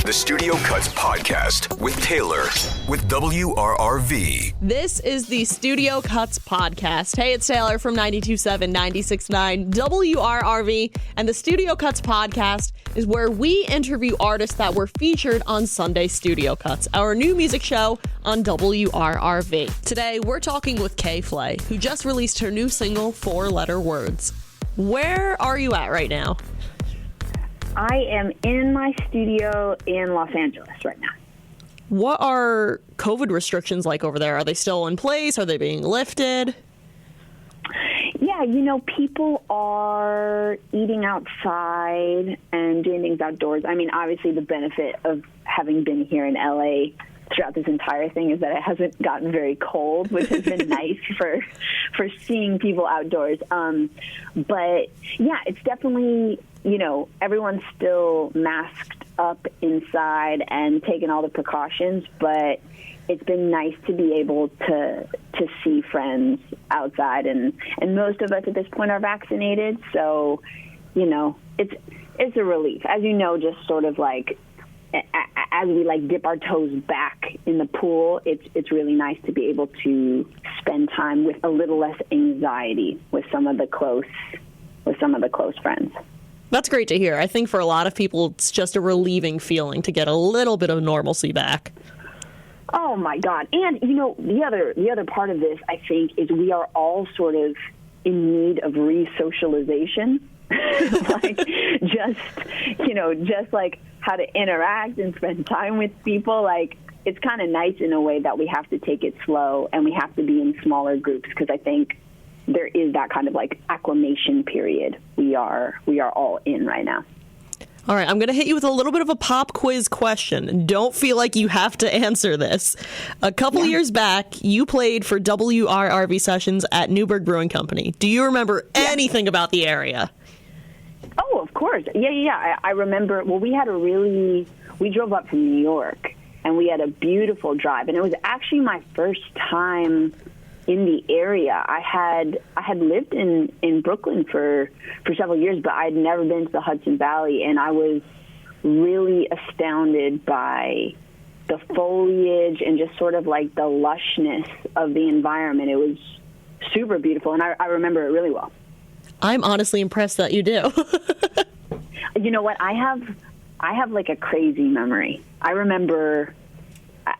the Studio Cuts podcast with Taylor with WRRV. This is the Studio Cuts podcast. Hey, it's Taylor from 92.7, 96.9 WRRV, and the Studio Cuts podcast is where we interview artists that were featured on Sunday Studio Cuts, our new music show on WRRV. Today, we're talking with K.Flay, who just released her new single, 4-Letter Words. Where are you at right now? I am in my studio in Los Angeles right now. What are COVID restrictions like over there? Are they still in place? Are they being lifted? Yeah, people are eating outside and doing things outdoors. I mean, obviously the benefit of having been here in LA throughout this entire thing is that it hasn't gotten very cold, which has been nice for seeing people outdoors. But yeah, it's definitely, everyone's still masked up inside and taking all the precautions, but it's been nice to be able to see friends outside, and most of us at this point are vaccinated, so it's a relief. As you know, just sort of like as we dip our toes back in the pool, it's really nice to be able to spend time with a little less anxiety with some of the close friends. That's great to hear. I think for a lot of people, it's just a relieving feeling to get a little bit of normalcy back. Oh my God. And the other part of this, I think, is we are all sort of in need of re-socialization. just like how to interact and spend time with people. It's kind of nice in a way that we have to take it slow and we have to be in smaller groups, because I think there is that kind of acclimation period we are all in right now. All right, I'm going to hit you with a little bit of a pop quiz question. Don't feel like you have to answer this. A couple years back, you played for WRRV sessions at Newburgh Brewing Company. Do you remember anything about the area? Oh, of course. Yeah. I remember, we drove up from New York, and we had a beautiful drive, and it was actually my first time in the area. I had lived in Brooklyn for several years, but I had never been to the Hudson Valley, and I was really astounded by the foliage and just sort of the lushness of the environment. It was super beautiful, and I remember it really well. I'm honestly impressed that you do. You know what? I have a crazy memory. I remember,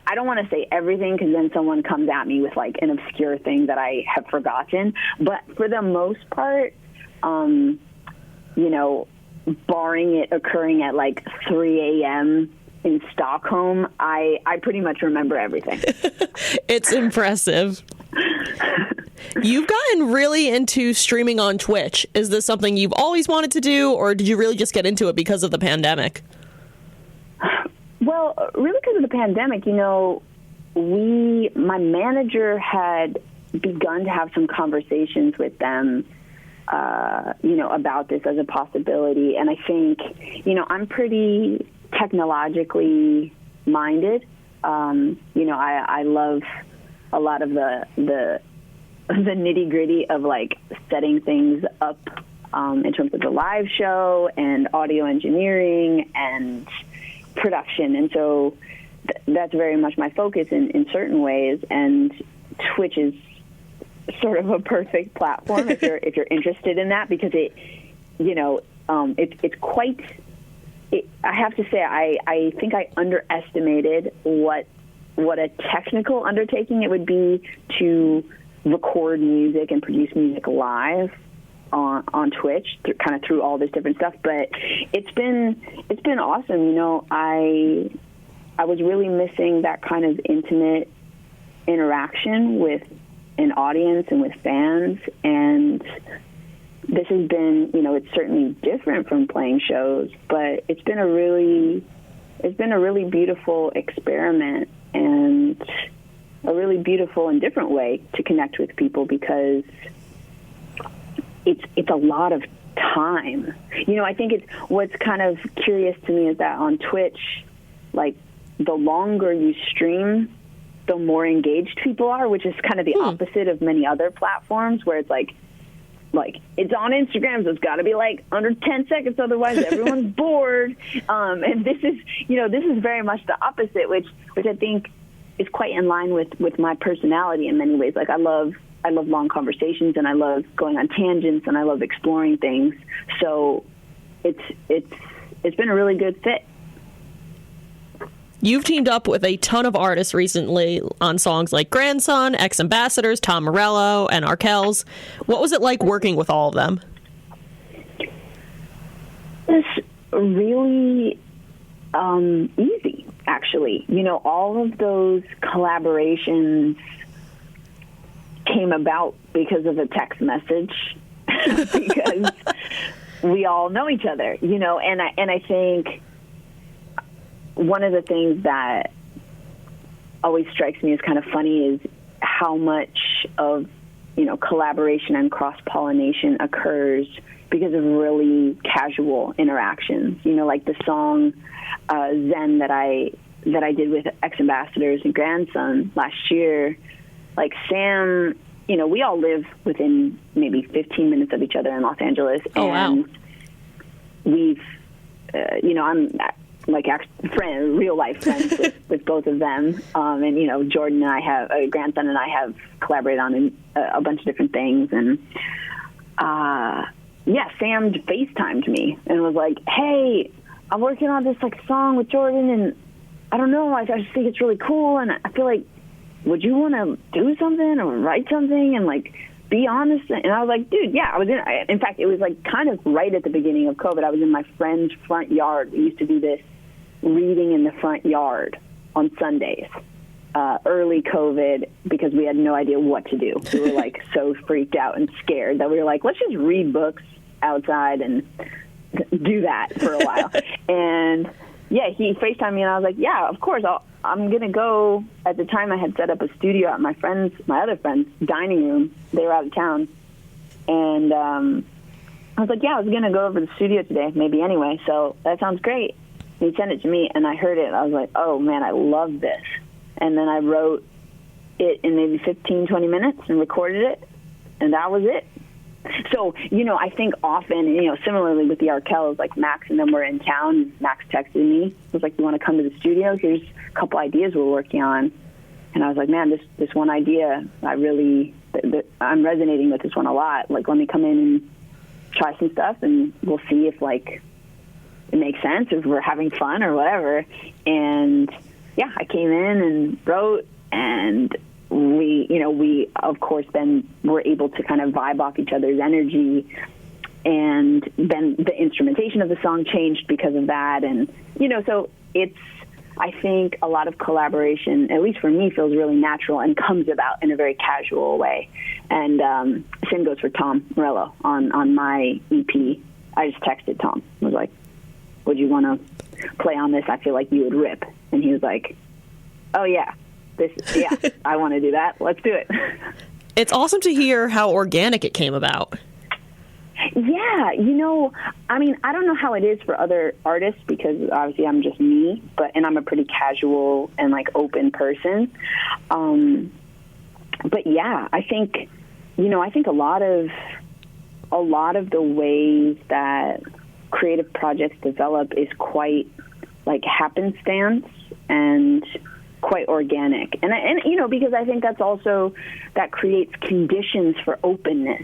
I don't want to say everything because then someone comes at me with an obscure thing that I have forgotten. But for the most part, barring it occurring at 3 a.m. in Stockholm, I pretty much remember everything. It's impressive. You've gotten really into streaming on Twitch. Is this something you've always wanted to do, or did you really just get into it because of the pandemic? Well, really because of the pandemic, my manager had begun to have some conversations with them, about this as a possibility. And I think, I'm pretty technologically minded. I love a lot of the nitty-gritty of setting things up in terms of the live show and audio engineering and production, and so that's very much my focus in certain ways, and Twitch is sort of a perfect platform if you're interested in that, because it's quite, I have to say, I think I underestimated what a technical undertaking it would be to record music and produce music live on Twitch, through all this different stuff. But it's been awesome. I was really missing that kind of intimate interaction with an audience and with fans, and this has been, it's certainly different from playing shows, but it's been a really beautiful experiment and a really beautiful and different way to connect with people, because it's a lot of time. I think what's kind of curious to me is that on Twitch, the longer you stream, the more engaged people are, which is kind of the opposite of many other platforms where it's like, it's on Instagram, so it's got to be like under 10 seconds, otherwise everyone's bored. And this is very much the opposite, which I think is quite in line with my personality in many ways. Like, I love long conversations, and I love going on tangents, and I love exploring things. So it's been a really good fit. You've teamed up with a ton of artists recently on songs like Grandson, Ex-Ambassadors, Tom Morello, and Arkells. What was it like working with all of them? It's really easy, actually. All of those collaborations came about because of a text message, because we all know each other, and I think one of the things that always strikes me as kind of funny is how much of, collaboration and cross-pollination occurs because of really casual interactions. Like the song Zen that I did with Ex-Ambassadors and Grandson last year. Like, Sam, we all live within maybe 15 minutes of each other in Los Angeles. Oh, and wow. We've, I'm like real life friends with both of them. And, Jordan and I have, Grandson and I have collaborated on a bunch of different things. And, Sam FaceTimed me and was like, hey, I'm working on this song with Jordan, and I don't know, I just think it's really cool, and I feel like, would you want to do something or write something and be honest? And I was like, dude, yeah. In fact, it was kind of right at the beginning of COVID. I was in my friend's front yard. We used to do this reading in the front yard on Sundays, early COVID, because we had no idea what to do. We were so freaked out and scared that we were like, let's just read books outside and do that for a while. And yeah, he FaceTimed me, and I was like, yeah, of course, I'm going to go. At the time, I had set up a studio at my other friend's dining room. They were out of town. And I was like, yeah, I was going to go over to the studio today, maybe anyway. So that sounds great. And he sent it to me, and I heard it. And I was like, oh, man, I love this. And then I wrote it in maybe 15, 20 minutes and recorded it. And that was it. So, I think often, similarly with the Arkells, Max and them were in town. Max texted me. Was like, you want to come to the studio? Here's a couple ideas we're working on. And I was like, man, this one idea, I'm resonating with this one a lot. Let me come in and try some stuff, and we'll see if, it makes sense, if we're having fun or whatever. And, yeah, I came in and wrote, and we of course then were able to kind of vibe off each other's energy, and then the instrumentation of the song changed because of that. And, so I think a lot of collaboration, at least for me, feels really natural and comes about in a very casual way. And same goes for Tom Morello on my EP. I just texted Tom. I was like, would you want to play on this? I feel like you would rip. And he was like, oh, yeah. I want to do that. Let's do it. It's awesome to hear how organic it came about. Yeah, I don't know how it is for other artists, because obviously I'm just me, and I'm a pretty casual and open person. But yeah, I think a lot of the ways that creative projects develop is quite happenstance and quite organic. And because I think that creates conditions for openness.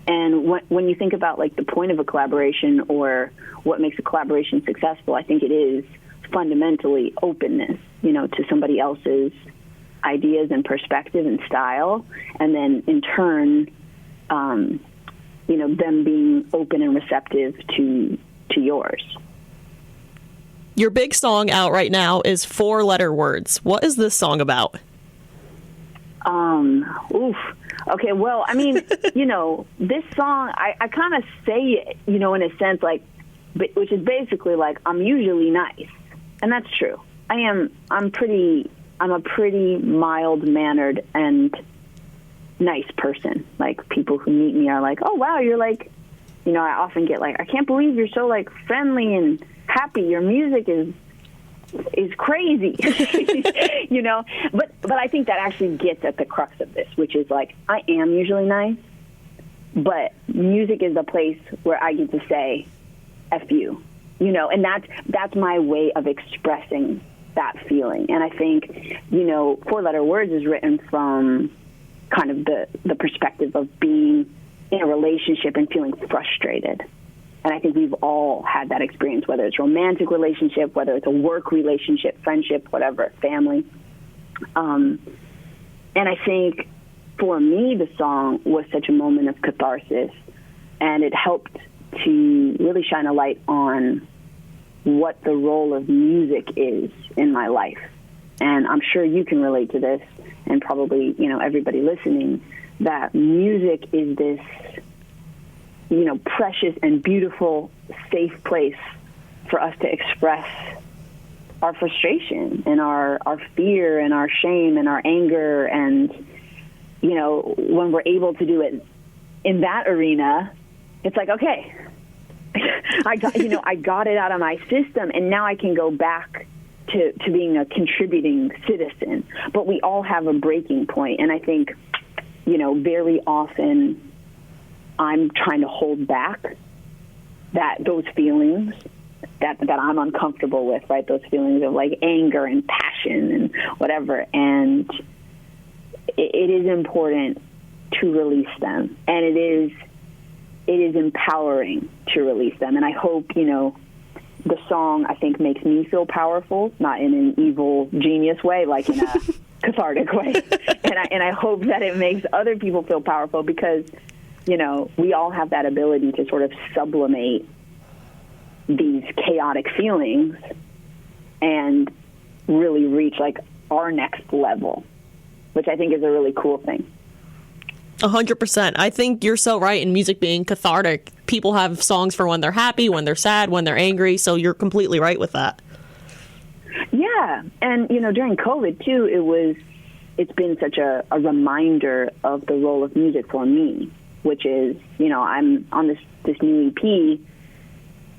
And when you think about the point of a collaboration or what makes a collaboration successful, I think it is fundamentally openness, to somebody else's ideas and perspective and style. And then in turn, them being open and receptive to yours. Your big song out right now is 4-letter words. What is this song about? Okay, well, this song, I kind of say it, in a sense, which is basically I'm usually nice. And that's true. I'm a pretty mild-mannered and nice person. People who meet me are like, oh, wow, you're I often get I can't believe you're so friendly and happy. Your music is crazy. But I think that actually gets at the crux of this, which is I am usually nice, but music is the place where I get to say, F you, you know, and that's my way of expressing that feeling. And I think, you know, Four Letter Words is written from kind of the perspective of being in a relationship and feeling frustrated. And I think we've all had that experience, whether it's romantic relationship, whether it's a work relationship, friendship, whatever, family. And I think for me, the song was such a moment of catharsis, and it helped to really shine a light on what the role of music is in my life. And I'm sure you can relate to this, and probably, you know, everybody listening, that music is this, you know, precious and beautiful, safe place for us to express our frustration and our fear and our shame and our anger. And, you know, when we're able to do it in that arena, it's like, okay, I got it out of my system, and now I can go back to being a contributing citizen. But we all have a breaking point, and I think, you know, very often I'm trying to hold back those feelings that I'm uncomfortable with, right? Those feelings of like anger and passion and whatever. And it is important to release them, and it is empowering to release them. And I hope, you know, the song, I think, makes me feel powerful, not in an evil genius way, like in a cathartic way. And I hope that it makes other people feel powerful, because, you know, we all have that ability to sort of sublimate these chaotic feelings and really reach like our next level, which I think is a really cool thing. 100%. I think you're so right in music being cathartic. People have songs for when they're happy, when they're sad, when they're angry. So you're completely right with that. Yeah. And, you know, during COVID, too, it's been such a reminder of the role of music for me, which is, you know, I'm on this new EP.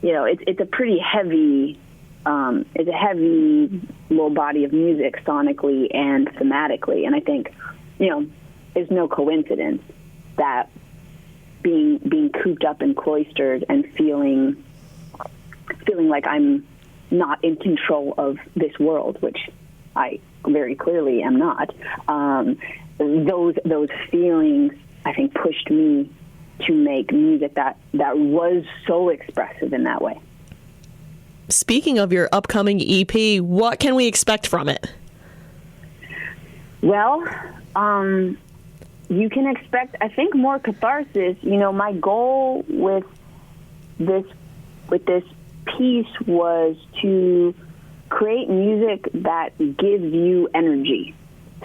You know, it's a pretty heavy, it's a heavy little body of music sonically and thematically. And I think, you know, it's no coincidence that being cooped up and cloistered and feeling like I'm not in control of this world, which I very clearly am not. Those feelings, I think, pushed me to make music that was so expressive in that way. Speaking of your upcoming EP, what can we expect from it? Well, you can expect, I think, more catharsis. You know, my goal with this piece was to create music that gives you energy.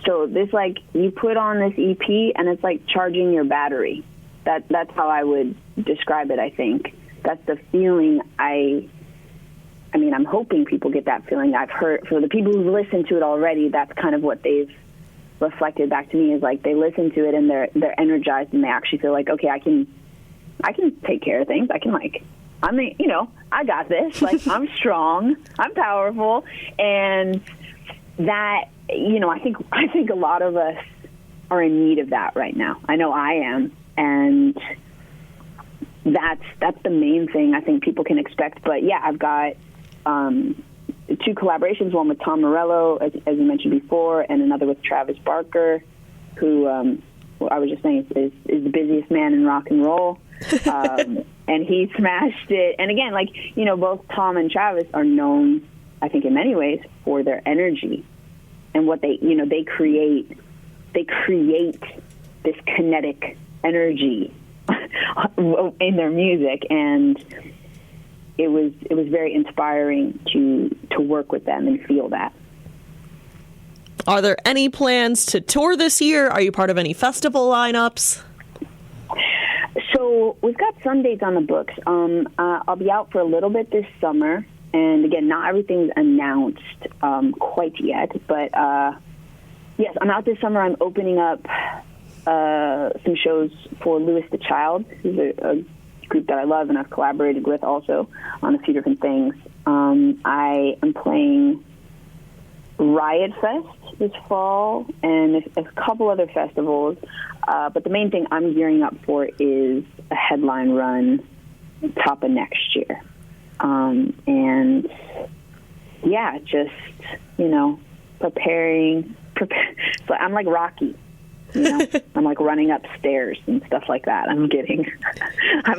So this, like, you put on this EP and it's like charging your battery. That's how I would describe it, I think. That's the feeling I mean, I'm hoping people get that feeling. I've heard, for the people who've listened to it already, that's kind of what they've reflected back to me, is like they listen to it and they're energized, and they actually feel like, okay, I can take care of things. I mean, you know, I got this. Like, I'm strong, I'm powerful. And that, you know, I think a lot of us are in need of that right now. I know I am. And that's the main thing I think people can expect. But yeah, I've got 2 collaborations, one with Tom Morello, as you mentioned before, and another with Travis Barker, who I was just saying is the busiest man in rock and roll. And he smashed it. And again, like, you know, both Tom and Travis are known, I think, in many ways for their energy and what they, you know, they create this kinetic energy in their music. And it was very inspiring to work with them and feel that. Are there any plans to tour this year? Are you part of any festival lineups? So we've got some dates on the books. I'll be out for a little bit this summer. And again, not everything's announced quite yet. But yes, I'm out this summer. I'm opening up some shows for Louis the Child, who's a group that I love and I've collaborated with also on a few different things. I am playing Riot Fest this fall and a couple other festivals. But the main thing I'm gearing up for is a headline run top of next year. And yeah, just, preparing. So I'm like Rocky. I'm like running upstairs and stuff like that. I'm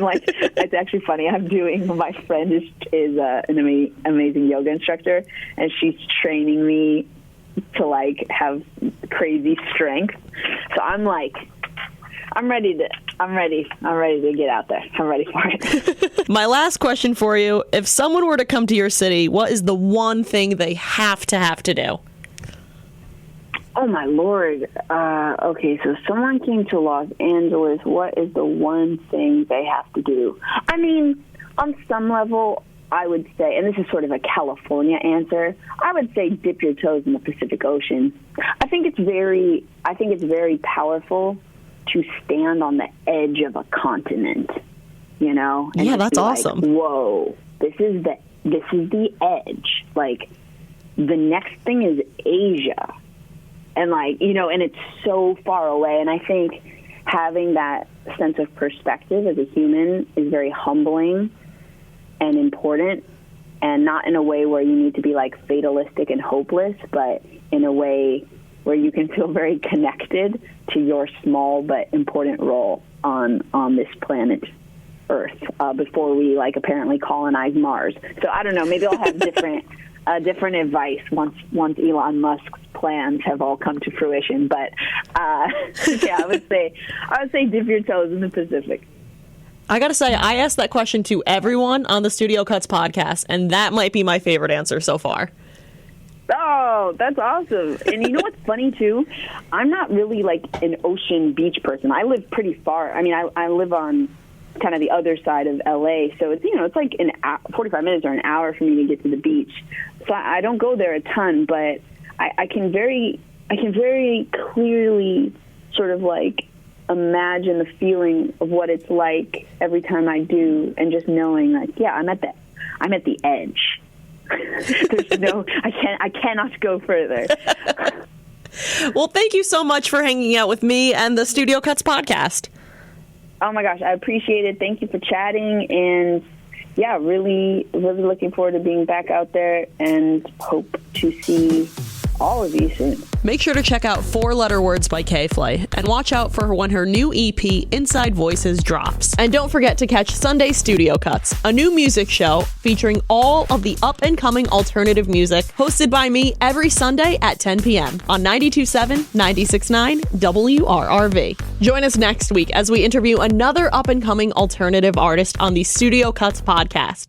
like, it's actually funny. My friend is an amazing yoga instructor, and she's training me to like have crazy strength. So I'm ready to get out there. I'm ready for it. My last question for you, if someone were to come to your city, what is the one thing they have to do? Oh, my Lord. Okay, so someone came to Los Angeles. What is the one thing they have to do? I mean, on some level, I would say, and this is sort of a California answer, I would say dip your toes in the Pacific Ocean. I think it's very powerful to stand on the edge of a continent, And yeah, that's awesome. Like, whoa, this is the edge. Like, the next thing is Asia. And and it's so far away. And I think having that sense of perspective as a human is very humbling and important, and not in a way where you need to be like fatalistic and hopeless, but in a way where you can feel very connected to your small but important role on this planet Earth before we apparently colonize Mars. So I don't know, maybe I'll have different advice once Elon Musk's plans have all come to fruition. But yeah, I would say dip your toes in the Pacific. I gotta say, I asked that question to everyone on the Studio Cuts podcast, and that might be my favorite answer so far. Oh, that's awesome. And you know what's funny, too? I'm not really, an ocean beach person. I live pretty far. I mean, I live on kind of the other side of L.A., so it's, it's like 45 minutes or an hour for me to get to the beach. So I don't go there a ton, but I can very clearly sort of, imagine the feeling of what it's like every time I do, and just knowing, I'm at the edge. I cannot go further. Well, thank you so much for hanging out with me and the Studio Cuts podcast. Oh my gosh, I appreciate it. Thank you for chatting, and yeah, really, really looking forward to being back out there, and hope to see all of you soon. Make sure to check out 4 Letter Words by K.Flay, and watch out for when her new EP, Inside Voices, drops. And don't forget to catch Sunday Studio Cuts, a new music show featuring all of the up-and-coming alternative music, hosted by me every Sunday at 10 p.m. on 92.7, 96.9 WRRV. Join us next week as we interview another up-and-coming alternative artist on the Studio Cuts podcast.